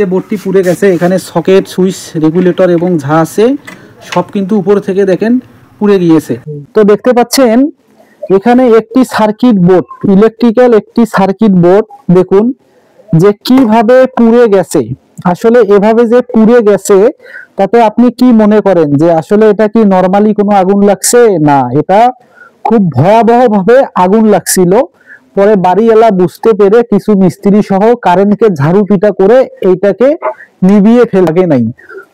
যে বোর্ডটি পুড়ে গেছে, এখানে সকেট, সুইচ, রেগুলেটর এবং যা আছে সব কিন্তু উপর থেকে দেখেন পুড়ে গিয়েছে। তো দেখতে পাচ্ছেন এখানে একটি সার্কিট বোর্ড, ইলেকট্রিক্যাল একটি সার্কিট বোর্ড, দেখুন যে কিভাবে পুড়ে গেছে। আসলে এভাবে যে পুড়ে গেছে তাতে আপনি কি মনে করেন যে আসলে এটা কি নরমালি কোনো আগুন লাগছে? না, এটা খুব ভয়াবহ ভাবে আগুন লাগছিল। পরে বাড়িওয়ালা বুঝতে পেরে কিছু মিস্ত্রি সহ কারেন্টকে ঝাড়ু পিটা করে এইটাকে নিভিয়ে ফেলে নাই।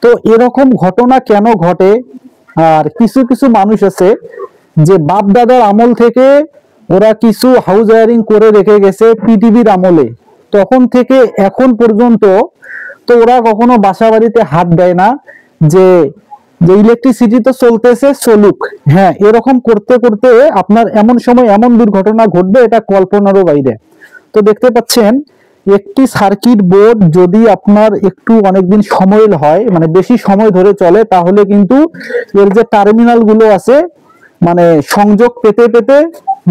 তো এরকম ঘটনা কেন ঘটে? আর কিছু কিছু মানুষ আছে যে বাপ দাদার আমল থেকে ওরা কিছু হাউস ওয়ারিং করে রেখে গেছে পিটিভির আমলে, তখন থেকে এখন পর্যন্ত। তো ওরা কখনো বাসা বাড়িতে হাত দেয় না যে যে ইলেকট্রিসিটি তো চলতেছে, চলুক। হ্যাঁ, এরকম করতে করতে আপনার এমন সময় এমন দুর্ঘটনা ঘটবে, এটা কল্পনারও বাইরে। তো দেখতে পাচ্ছেন একটি সার্কিট বোর্ড যদি আপনার একটু অনেকদিন সময় হয়, মানে বেশি সময় ধরে চলে, তাহলে কিন্তু এর যে টার্মিনাল গুলো আছে, মানে সংযোগ পেতে পেতে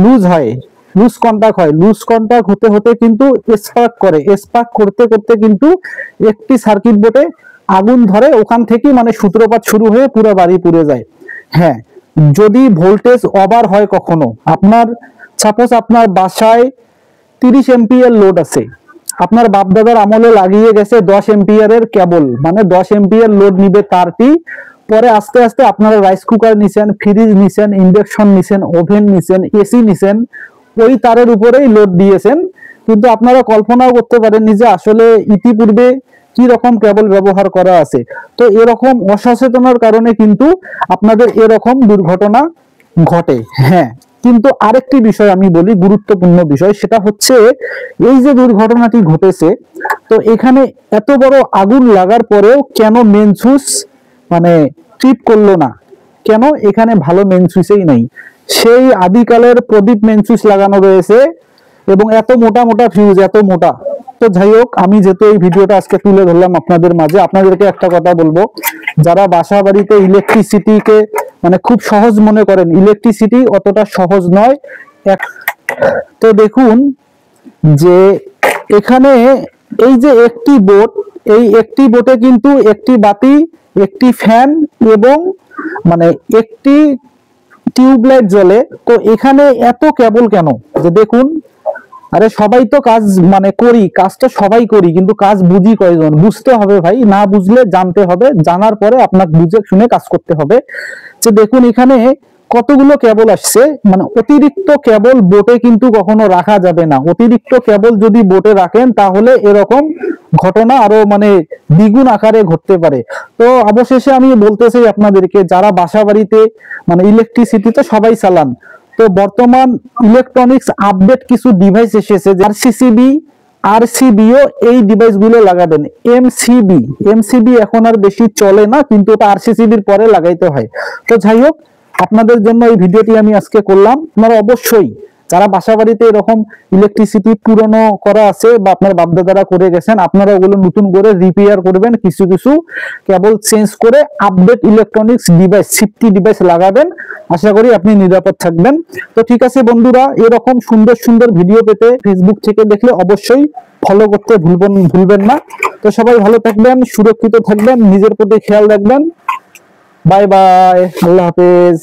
লুজ হয়, লুজ কন্টাক্ট হয়, লুজ কন্টাক্ট হতে হতে কিন্তু স্পার্ক করে, স্পার্ক করতে করতে কিন্তু একটি সার্কিট বোর্ডে আগুন ধরে, ওখান থেকে মানে সূত্রপাত শুরু হয়ে পুরো বাড়ি পুড়ে যায়। হ্যাঁ, যদি ভোল্টেজ ওভার হয় কখনো, আপনার সাপোজ আপনার বাসায় 30 এম্পিয়ার লোড আছে, আপনার বাপদাদার আমলে লাগিয়ে গেছে 10 এম্পিয়ারের কেবল, মানে 10 এম্পিয়ার লোড নিবে তারটি। পরে আস্তে আস্তে আপনারা রাইস কুকার নিছেন, ফ্রিজ নিছেন, ইন্ডাকশন নিছেন, ওভেন নিছেন, এসি নিছেন, ওই তারের উপরেই লোড দিয়েছেন। কিন্তু আপনারা কল্পনাও করতে পারেননি যে আসলে ইতিপূর্বে কি রকম কেবল ব্যবহার করা আছে। তো এরকম অসচেতনার কারণে কিন্তু আপনাদের এরকম দুর্ঘটনা ঘটে। হ্যাঁ, কিন্তু আরেকটি বিষয় আমি বলি, গুরুত্বপূর্ণ বিষয়, সেটা হচ্ছে এই যে দুর্ঘটনাটি ঘটেছে, তো এখানে এত বড় আগুন লাগার পরেও কেন মেন সুইচ মানে ট্রিপ করলো না? কেন এখানে ভালো মেন সুইচই নাই? সেই আদিকালের প্রদীপ মেন সুইচ লাগানো রয়েছে এবং এত মোটা মোটা ফিউজ, এত মোটা। তো যাই হোক, আমি যেহেতু এই ভিডিওটা আজকে তুলে ধরলাম আপনাদের মাঝে, আপনাদেরকে একটা কথা বলবো, যারা বাসা বাড়িতে ইলেকট্রিসিটিকে মানে খুব সহজ মনে করেন, ইলেকট্রিসিটি অতটা সহজ নয়। তো দেখুন যে এখানে এই যে একটি বোর্ড, এই একটি বোর্ডে কিন্তু একটি বাতি, একটি ফ্যান এবং মানে একটি টিউবলাইট জ্বলে। তো এখানে এত কেবল কেন? যে দেখুন, আরে সবাই তো কাজ মানে করি, কাজটা সবাই করি, কিন্তু কাজ বুঝি কয়জন? বুঝতে হবে ভাই, না বুঝলে জানতে হবে, জানার পরে আপনাকে বুঝে শুনে কাজ করতে হবে। যে দেখুন এখানে কতগুলো কেবল আসছে, মানে অতিরিক্ত কেবল বোটে কিন্তু কখনো রাখা যাবে না। অতিরিক্ত কেবল যদি বোটে রাখেন তাহলে এরকম ঘটনা আরো মানে দ্বিগুণ আকারে ঘটতে পারে। তো অবশেষে আমি বলতে চাই আপনাদেরকে, যারা বাসা বাড়িতে মানে ইলেকট্রিসিটি তো সবাই চালান, তো বর্তমান ইলেকট্রনিক্স আপডেট কিছু ডিভাইস এসেছে, আরসিসিবি, আরসিবিও এই ডিভাইস গুলো লাগাবেন। এমসিবি এখন আর বেশি চলে না, কিন্তু ওটা আরসিসিবির পরে লাগাইতে হয়। তো যাই হোক, আপনাদের জন্য এই ভিডিওটি আমি আজকে করলাম। আপনারা অবশ্যই যারা বাসা বাড়িতে এরকম ইলেকট্রিসিটি পুরনো করা আছে বা আপনার বাপদাদারা করে গেছেন, আপনারা ওগুলো নতুন করে রিপেয়ার করবেন, কিছু কিছু কেবল চেঞ্জ করে update electronics device, safety device লাগাবেন। আশা করি আপনি নিরাপদ থাকবেন। তো ঠিক আছে বন্ধুরা, এরকম সুন্দর সুন্দর ভিডিও পেতে ফেসবুক থেকে দেখলে অবশ্যই ফলো করতে ভুলবেন না। তো সবাই ভালো থাকবেন, সুরক্ষিত থাকবেন, নিজের প্রতি খেয়াল রাখবেন। বাই বাই, আল্লাহ হাফেজ।